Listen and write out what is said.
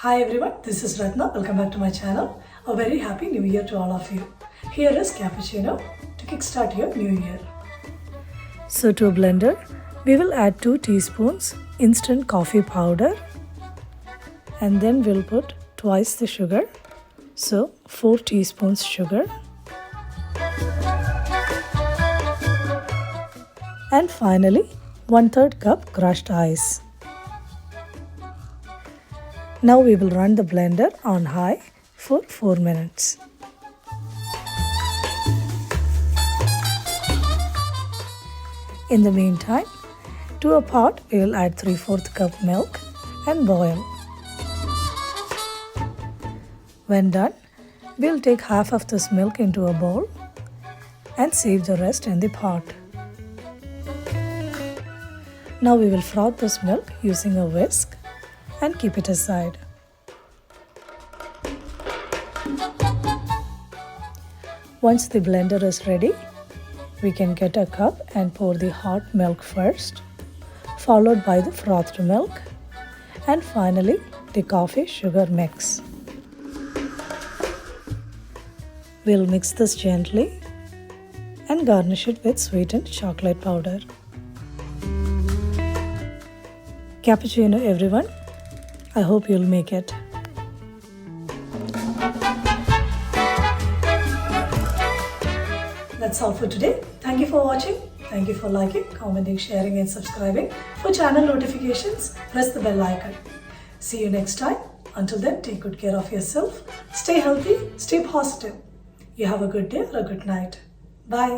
Hi everyone, this is Ratna. Welcome back to my channel. A very happy new year to all of you. Here is cappuccino to kickstart your new year. So to a blender, we will add 2 teaspoons instant coffee powder and then we'll put twice the sugar. So 4 teaspoons sugar and finally 1/3 cup crushed ice. Now we will run the blender on high for 4 minutes. In the meantime, to a pot we will add 3/4 cup milk and boil. When done, we will take half of this milk into a bowl and save the rest in the pot. Now we will froth this milk using a whisk and keep it aside. Once the blender is ready, we can get a cup and pour the hot milk first, followed by the frothed milk, and finally the coffee sugar mix. We'll mix this gently and garnish it with sweetened chocolate powder. Cappuccino everyone. I hope you'll make it. That's all for today. Thank you for watching. Thank you for liking, commenting, sharing and subscribing. For channel notifications, press the bell icon. See you next time. Until then, take good care of yourself. Stay healthy, stay positive. You have a good day or a good night. Bye.